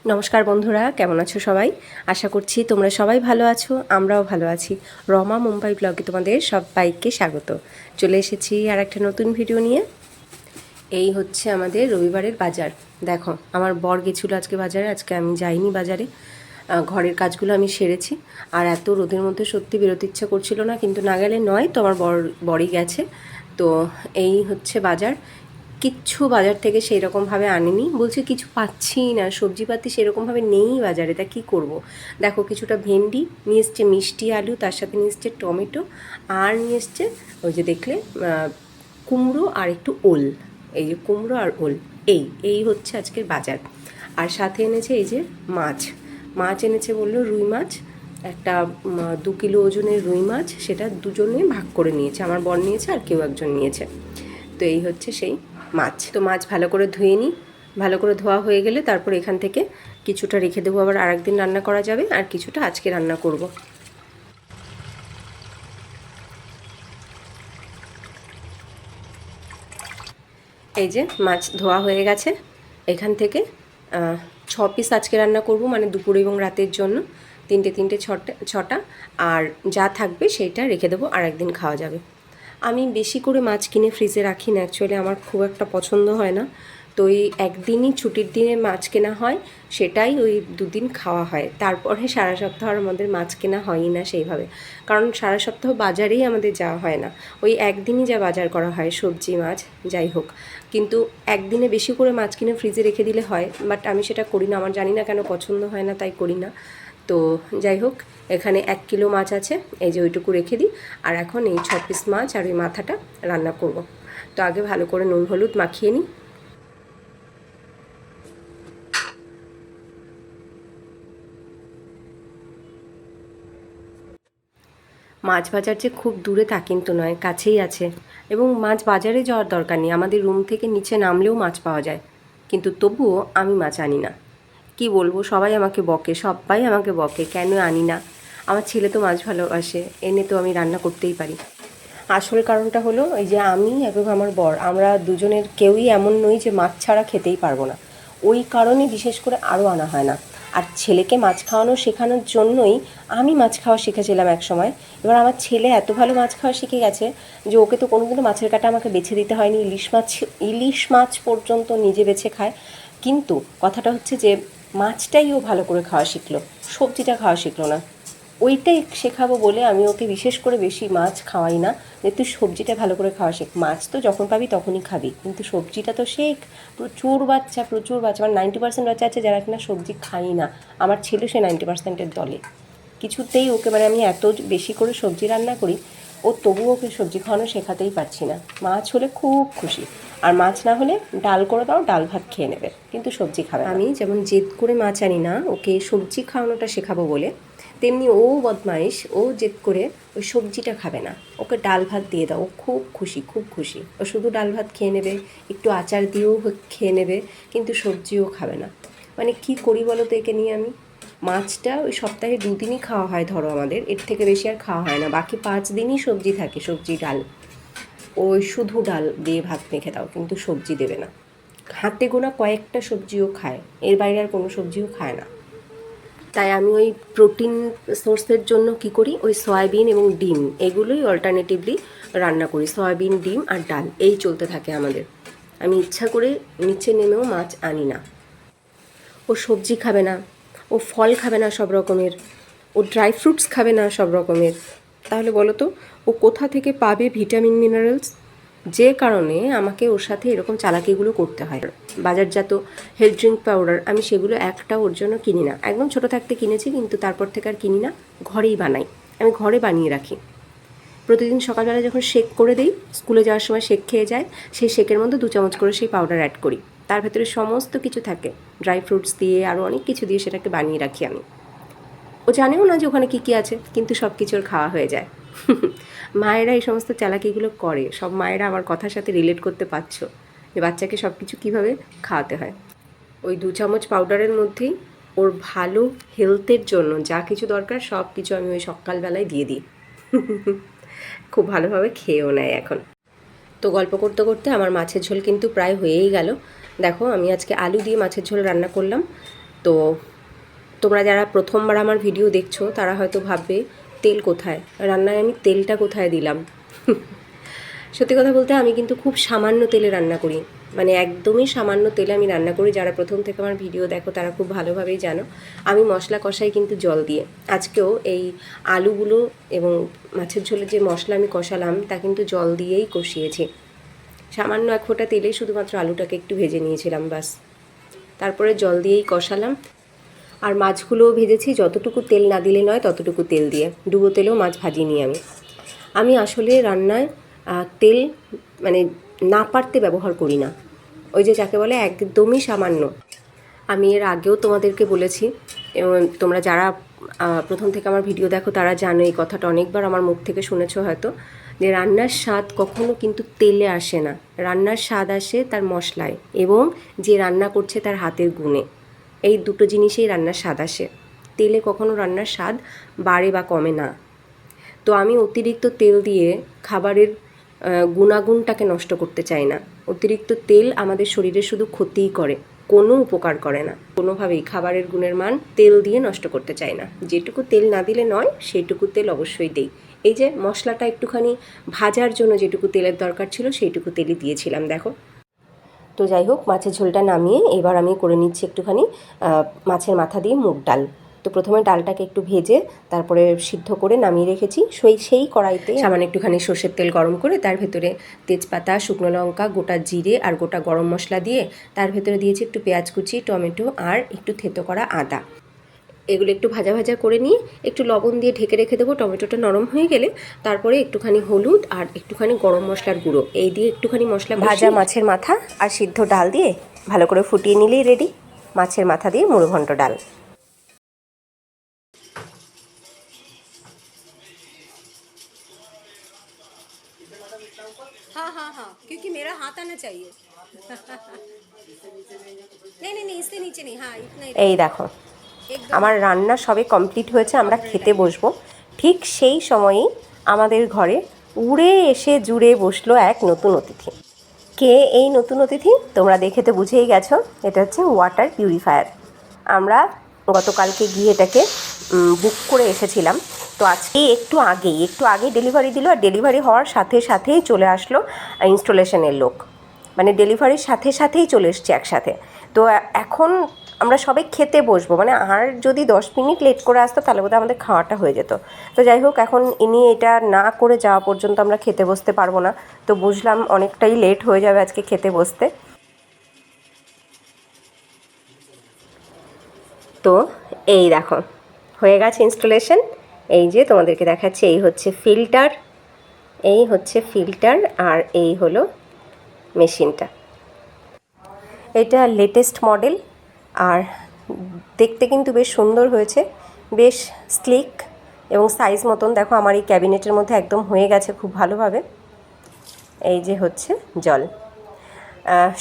নমস্কার বন্ধুরা, কেমন আছো সবাই? আশা করছি তোমরা সবাই ভালো আছো, আমরাও ভালো আছি। রমা মুম্বাই ব্লগে তোমাদের সবাইকে স্বাগত। চলে এসেছি আর একটা নতুন ভিডিও নিয়ে। এই হচ্ছে আমাদের রবিবারের বাজার। দেখো, আমার বর গেছিলো আজকে বাজারে, আজকে আমি যাইনি বাজারে। ঘরের কাজগুলো আমি সেরেছি। আর এত রোদের মধ্যে সত্যি বেরোতে ইচ্ছা করছিল না, কিন্তু না গেলে নয়, তো আমার বরই গেছে। তো এই হচ্ছে বাজার। কিচ্ছু বাজার থেকে সেই রকমভাবে আনিনি, বলছে কিছু পাচ্ছি না, সবজিপাতি সেরকমভাবে নেই বাজারে, তা কী করব। দেখো, কিছুটা ভেন্ডি নিয়ে এসছে, মিষ্টি আলু, তার সাথে নিয়ে এসছে টমেটো, আর নিয়ে এসছে ওই যে দেখলে কুমড়ো আর একটু ওল। এই যে কুমড়ো আর ওল, এই হচ্ছে আজকের বাজার। আর সাথে এনেছে এই যে মাছ এনেছে, বললো রুই মাছ, একটা 2 কিলো ওজনের রুই মাছ, সেটা দুজনে ভাগ করে নিয়েছে, আমার বর নিয়েছে আর কেউ একজন নিয়েছে। তো এই হচ্ছে সেই মাছ। তো মাছ ভালো করে ধুয়ে নিই, ভালো করে ধোয়া হয়ে গেলে তারপর এখান থেকে কিছুটা রেখে দেবো, আবার আরেকদিন রান্না করা যাবে, আর কিছুটা আজকে রান্না করব। এই যে মাছ ধোয়া হয়ে গেছে। এখান থেকে 6 পিস আজকে রান্না করব, মানে দুপুর এবং রাতের জন্য। তিনটে ছটা, আর যা থাকবে সেইটা রেখে দেবো, আর একদিন খাওয়া যাবে। আমি বেশি করে মাছ কিনে ফ্রিজে রাখি না, অ্যাকচুয়ালি আমার খুব একটা পছন্দ হয় না। তো ওই একদিনই ছুটির দিনে মাছ কেনা হয়, সেটাই ওই 2 দিন খাওয়া হয়। তারপরে সারা সপ্তাহ আর আমাদের মাছ কেনা হয়ই না সেইভাবে, কারণ সারা সপ্তাহ বাজারেই আমাদের যাওয়া হয় না। ওই একদিনই যা বাজার করা হয়, সবজি মাছ যাই হোক। কিন্তু একদিনে বেশি করে মাছ কিনে ফ্রিজে রেখে দিলে হয়, বাট আমি সেটা করি না, আমার জানি না কেন পছন্দ হয় না, তাই করি না। তো যাই হোক, এখানে 1 কিলো মাছ আছে, এই যে ওইটুকু রেখে দিই। আর এখন এই 6 পিস মাছ আর ওই মাথাটা রান্না করব। তো আগে ভালো করে নুন হলুদ মাখিয়ে নিই। মাছ বাজার যে খুব দূরে তা কিন্তু নয়, কাছেই আছে। এবং মাছ বাজারে যাওয়ার দরকার নেই, আমাদের রুম থেকে নিচে নামলেও মাছ পাওয়া যায়। কিন্তু তবুও আমি মাছ আনি না। কি বলবো, সবাই আমাকে বকে কেন আনি না। আমার ছেলে তো মাছ ভালোবাসে, এনে তো আমি রান্না করতেই পারি। আসল কারণটা হলো এই যে আমি এবং আমার বর, আমরা দুজনের কেউই এমন নই যে মাছ ছাড়া খেতেই পারবো না। ওই কারণে বিশেষ করে আরও আনা হয় না। আর ছেলেকে মাছ খাওয়ানো শেখানোর জন্যই আমি মাছ খাওয়া শিখেছিলাম এক সময়। এবার আমার ছেলে এত ভালো মাছ খাওয়া শিখে গেছে যে ওকে তো কোনোদিনও মাছের কাঁটা আমাকে বেছে দিতে হয়নি। ইলিশ মাছ পর্যন্ত নিজে বেছে খায়। কিন্তু কথাটা হচ্ছে যে মাছটাই ও ভালো করে খাওয়া শিখলো, সবজিটা খাওয়া শিখলো না। ওইটাই শেখাবো বলে আমি ওকে বিশেষ করে বেশি মাছ খাওয়াই না, যে তুই সবজিটা ভালো করে খাওয়া শেখ। মাছ তো যখন পাবি তখনই খাবি, কিন্তু সবজিটা তো শেখ। প্রচুর বাচ্চা মানে 90% বাচ্চা আছে যারা কিনা সবজি খাই না। আমার ছেলে সে 90%-এর দলে। কিছুতেই ওকে, মানে আমি এত বেশি করে সবজি রান্না করি, ও তবুও ওকে সবজি খাওয়ানো শেখাতেই পারছি না। মাছ হলে খুব খুশি, আর মাছ না হলে ডাল করে দাও, ডাল ভাত খেয়ে নেবে, কিন্তু সবজি খাবে না। আমি যেমন জেদ করে মাছ আনি না ওকে সবজি খাওয়ানোটা শেখাবো বলে, তেমনি ও বদমাইশ, ও জেদ করে ওই সবজিটা খাবে না, ওকে ডাল ভাত দিয়ে দাও, ও খুব খুশি। ও শুধু ডাল ভাত খেয়ে নেবে, একটু আচার দিয়েও খেয়ে নেবে, কিন্তু সবজিও খাবে না। মানে কি করি বলো তো একে নিয়ে আমি। মাছটা ওই সপ্তাহে 2 দিনই খাওয়া হয় ধরো, আমাদের এর থেকে বেশি আর খাওয়া হয় না, বাকি 5 দিনই সবজি থাকে, সবজি ডাল। ওই শুধু ডাল দিয়ে ভাত মেখে দাও, কিন্তু সবজি দেবে না। হাতে গোনা কয়েকটা সবজিও খায়, এর বাইরে আর কোনো সবজিও খায় না। তাই আমি ওই প্রোটিন সোর্সের জন্য কি করি, ওই সয়াবিন এবং ডিম এগুলোই অল্টারনেটিভলি রান্না করি। সয়াবিন, ডিম আর ডাল এই চলতে থাকে আমাদের। আমি ইচ্ছা করে নিচে নেমেও মাছ আনি না। ও সবজি খাবে না, ও ফল খাবে না সব রকমের, ও ড্রাই ফ্রুটস খাবে না সব রকমের। তাহলে বলো তো ও কোথা থেকে পাবে ভিটামিন মিনারেলস? যে কারণে আমাকে ওর সাথে এরকম চালাকিগুলো করতে হয়। বাজারজাত হেলথ ড্রিঙ্ক পাউডার আমি সেগুলো একটা ওর জন্য কিনি না, একদম ছোটো থাকতে কিনেছি, কিন্তু তারপর থেকে আর কিনি না, ঘরেই বানাই। আমি ঘরে বানিয়ে রাখি। প্রতিদিন সকালবেলা যখন শেক করে দিই, স্কুলে যাওয়ার সময় শেক খেয়ে যায়, সেই শেকের মধ্যে 2 চামচ করে সেই পাউডার অ্যাড করি। তার ভেতরে সমস্ত কিছু থাকে, ড্রাই ফ্রুটস দিয়ে আরও অনেক কিছু দিয়ে সেটাকে বানিয়ে রাখি আমি। ও জানেও না যে ওখানে কী কী আছে, কিন্তু সব কিছু ওর খাওয়া হয়ে যায়। মায়েরা এই সমস্ত চালাকিগুলো করে, সব মায়েরা আমার কথার সাথে রিলেট করতে পারছো যে বাচ্চাকে সব কিছু কীভাবে খাওয়াতে হয়। ওই 2 চামচ পাউডারের মধ্যেই ওর ভালো হেলথের জন্য যা কিছু দরকার সব কিছু আমি ওই সকালবেলায় দিয়ে দিই। খুব ভালোভাবে খেয়েও নেয় এখন। তো গল্প করতে করতে আমার মাছের ঝোল কিন্তু প্রায় হয়েই গেল। দেখো, আমি আজকে আলু দিয়ে মাছের ঝোল রান্না করলাম। তো তোমরা যারা প্রথমবার আমার ভিডিও দেখছো তারা হয়তো ভাববে তেল কোথায়, রান্নায় আমি তেলটা কোথায় দিলাম। সত্যি কথা বলতে আমি কিন্তু খুব সামান্য তেলে রান্না করি, মানে একদমই সামান্য তেলে আমি রান্না করি। যারা প্রথম থেকে আমার ভিডিও দেখো তারা খুব ভালোভাবেই জানো আমি মশলা কষাই কিন্তু জল দিয়ে। আজকেও এই আলুগুলো এবং মাছের ঝোলের যে মশলা আমি কষালাম তা কিন্তু জল দিয়েই কষিয়েছি। সামান্য এক ফোঁটা তেলেই শুধুমাত্র আলুটাকে একটু ভেজে নিয়েছিলাম বাস, তারপরে জল দিয়েই কষালাম। আর মাছগুলোও ভেজেছি যতটুকু তেল না দিলে নয় ততটুকু তেল দিয়ে, ডুবো তেলেও মাছ ভাজিনি আমি আসলে রান্নায় তেল মানে না পারতে ব্যবহার করি না, ওই যে যাকে বলে একদমই সামান্য। আমি এর আগেও তোমাদেরকে বলেছি, তোমরা যারা প্রথম থেকে আমার ভিডিও দেখো তারা জানো এই কথাটা, অনেকবার আমার মুখ থেকে শুনেছো হয়তো, যে রান্নার স্বাদ কখনো কিন্তু তেলে আসে না, রান্নার স্বাদ আসে তার মশলায় এবং যে রান্না করছে তার হাতের গুণে। এই দুটো জিনিসেই রান্নার স্বাদ আসে, তেলে কখনো রান্নার স্বাদ বাড়ে বা কমে না। তো আমি অতিরিক্ত তেল দিয়ে খাবারের গুণাগুণটাকে নষ্ট করতে চাই না। অতিরিক্ত তেল আমাদের শরীরে শুধু ক্ষতিই করে, কোনো উপকার করে না কোনোভাবেই। খাবারের গুণের মান তেল দিয়ে নষ্ট করতে চাই না। যেটুকু তেল না দিলে নয় সেইটুকু তেল অবশ্যই দেই। এই যে মশলাটা একটুখানি ভাজার জন্য যেটুকু তেলের দরকার ছিল সেইটুকু তেলই দিয়েছিলাম দেখো। তো যাই হোক, মাছের ঝোলটা নামিয়ে এবার আমি করে নিচ্ছি একটুখানি মাছের মাথা দিয়ে মুগ ডাল। তো প্রথমে ডালটাকে একটু ভেজে তারপরে সিদ্ধ করে নামিয়ে রেখেছি। সেই কড়াইতে সামান্য একটুখানি সর্ষের তেল গরম করে তার ভেতরে তেজপাতা, শুকনো লঙ্কা, গোটা জিরে আর গোটা গরম মশলা দিয়ে তার ভেতরে দিয়েছি একটু পেঁয়াজ কুচি, টমেটো আর একটু থেতো করা আদা। এগুলো একটু ভাজা ভাজা করে নিয়ে একটু লবণ দিয়ে ঢেকে রেখে দেবো। টমেটোটা নরম হয়ে গেলে তারপরে একটুখানি হলুদ আর একটুখানি গরম মশলার গুঁড়ো এই দিয়ে একটুখানি মশলা ভাজা মাছের মাথা আর সিদ্ধ ডাল দিয়ে ভালো করে ফুটিয়ে নিলেই রেডি মাছের মাথা দিয়ে মুড়োঘণ্ট ডাল। हाँ हाँ हाँ, क्योंकि मेरा हाथ आना चाहिए। नहीं नहीं नहीं, इससे नीचे नहीं। हाँ इतना ही। এই দেখো আমার রান্না সবে কমপ্লিট হয়েছে, আমরা খেতে বসবো। ঠিক সেই সময়ই আমাদের ঘরে উড়ে এসে জুড়ে বসলো এক নতুন অতিথি। কে এই নতুন অতিথি তোমরা দেখে তো বুঝেই গেছো, এটা হচ্ছে ওয়াটার পিউরিফায়ার। আমরা গতকালকে গিয়ে এটাকে বুক করে এসেছিলাম। তো আজকে একটু আগেই ডেলিভারি দিল, আর ডেলিভারি হওয়ার সাথে সাথেই চলে আসলো ইনস্টলেশনের লোক, মানে ডেলিভারির সাথে সাথেই চলে এসছে একসাথে। তো এখন আমরা সবাই খেতে বসবো, মানে আর যদি 10 মিনিট লেট করে আসতো তাহলে বোধহয় আমাদের খাওয়াটা হয়ে যেত। তো যাই হোক, এখন ইনি এটা না করে যাওয়া পর্যন্ত আমরা খেতে বসতে পারবো না। তো বুঝলাম অনেকটাই লেট হয়ে যাবে আজকে খেতে বসতে। তো এই দেখো হয়ে গেছে ইনস্টলেশন। এই যে তোমাদেরকে দেখাচ্ছি, এই হচ্ছে ফিল্টার আর এই হলো মেশিনটা। এটা লেটেস্ট মডেল আর দেখতে কিন্তু বেশ সুন্দর হয়েছে, বেশ স্লিক এবং সাইজ মতন। দেখো আমার এই ক্যাবিনেটের মধ্যে একদম হয়ে গেছে খুব ভালোভাবে। এই যে হচ্ছে জল,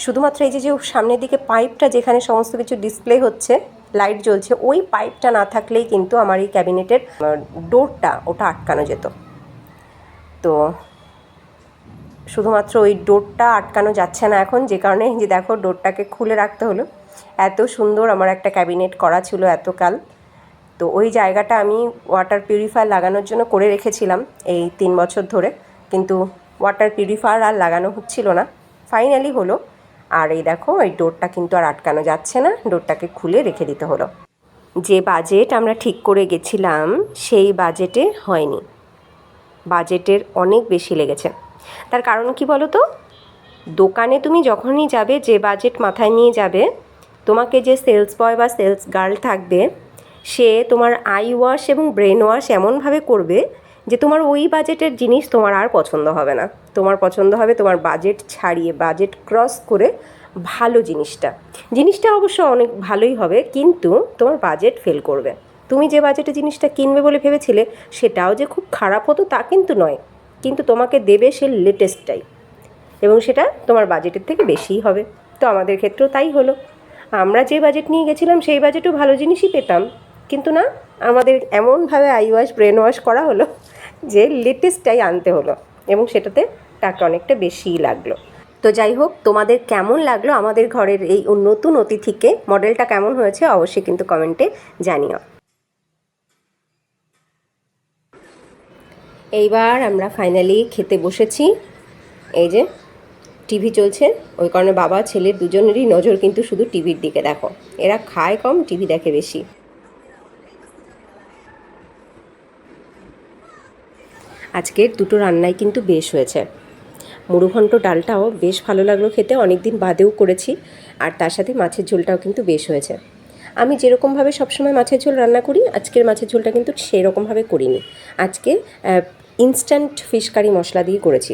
শুধুমাত্র এই যে সামনের দিকে পাইপটা যেখানে সমস্ত কিছু ডিসপ্লে হচ্ছে, লাইট জ্বলছে, ওই পাইপটা না থাকলেই কিন্তু আমার এই ক্যাবিনেটের ডোরটা ওটা আটকানো যেত। তো শুধুমাত্র ওই ডোরটা আটকানো যাচ্ছে না এখন, যে কারণে যে দেখো ডোরটাকে খুলে রাখতে হলো। এত সুন্দর আমার একটা ক্যাবিনেট করা ছিল এতকাল। তো ওই জায়গাটা আমি ওয়াটার পিউরিফায়ার লাগানোর জন্য করে রেখেছিলাম এই 3 বছর ধরে, কিন্তু ওয়াটার পিউরিফায়ার আর লাগানো হচ্ছিল না, ফাইনালি হলো। আর এই দেখো এই ডোরটা কিন্তু আর আটকানো যাচ্ছে না, ডোরটাকে খুলে রেখে দিতে হলো। যে বাজেট আমরা ঠিক করে গেছিলাম সেই বাজেটে হয়নি, বাজেটের অনেক বেশি লেগেছে। তার কারণ কি বলো তো, দোকানে তুমি যখনই যাবে, যে বাজেট মাথায় নিয়ে যাবে, তোমাকে যে সেলস বয় বা সেলস গার্ল থাকবে সে তোমার আই ওয়াশ এবং ব্রেন ওয়াশ এমনভাবে করবে যে তোমার ওই বাজেটের জিনিস তোমার আর পছন্দ হবে না। তোমার পছন্দ হবে তোমার বাজেট ছাড়িয়ে, বাজেট ক্রস করে ভালো জিনিসটা অবশ্য অনেক ভালোই হবে, কিন্তু তোমার বাজেট ফেল করবে। তুমি যে বাজেটে জিনিসটা কিনবে বলে ভেবেছিলে সেটাও যে খুব খারাপ হতো তা কিন্তু নয়, কিন্তু তোমাকে দেবে সে লেটেস্টটাই, এবং সেটা তোমার বাজেটের থেকে বেশিই হবে। তো আমাদের ক্ষেত্রেও তাই হলো, আমরা যে বাজেট নিয়ে গেছিলাম সেই বাজেটেও ভালো জিনিসই পেতাম, কিন্তু না, আমাদের এমনভাবে আই ওয়াশ ব্রেন ওয়াশ করা হলো যে লেটেস্টটাই আনতে হলো, এবং সেটাতে টাকা অনেকটা বেশিই লাগলো। তো তো যাই হোক, তোমাদের কেমন লাগলো আমাদের ঘরের এই নতুন অতিথিকে, মডেলটা কেমন হয়েছে অবশ্যই কিন্তু কমেন্টে জানিও। এইবার আমরা ফাইনালি খেতে বসেছি। এই যে টিভি চলছে, ওই কারণে বাবা ছেলের দুজনেরই নজর কিন্তু শুধু টিভির দিকে। দেখো, এরা খায় কম, টিভি দেখে বেশি। আজকের দুটো রান্নাই কিন্তু বেশ হয়েছে। মুড়োঘণ্ট ডালটাও বেশ ভালো লাগলো খেতে, অনেক দিন বাদেও করেছি। আর তার সাথে মাছের ঝোলটাও কিন্তু বেশ হয়েছে। আমি যেরকমভাবে সবসময় মাছের ঝোল রান্না করি, আজকের মাছের ঝোলটা কিন্তু সেরকমভাবে করিনি। আজকে ইনস্ট্যান্ট ফিশ কারি মশলা দিয়ে করেছি।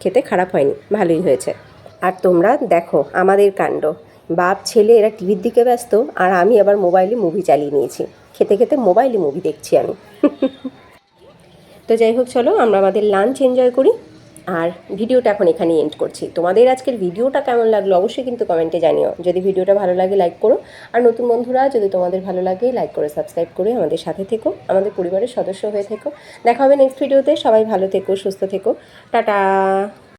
খেতে খারাপ হয়নি, ভালোই হয়েছে। আর তোমরা দেখো আমাদের কাণ্ড, বাপ ছেলে এরা টিভির দিকে ব্যস্ত, আর আমি আবার মোবাইলে মুভি চালিয়ে নিয়েছি। খেতে খেতে মোবাইলে মুভি দেখছি আমি। তো যাই হোক, চলো আমরা আমাদের লাঞ্চ এনজয় করি। আর ভিডিওটা এখন এখানেই এন্ড করছি। তোমাদের আজকের ভিডিওটা কেমন লাগলো অবশ্যই কিন্তু কমেন্টে জানিও। যদি ভিডিওটা ভালো লাগে লাইক করো, আর নতুন বন্ধুরা যদি তোমাদের ভালো লাগে লাইক করে সাবস্ক্রাইব করে আমাদের সাথে থেকো, আমাদের পরিবারের সদস্য হয়ে থেকো। দেখা হবে নেক্সট ভিডিওতে। সবাই ভালো থেকো, সুস্থ থেকো, টাটা।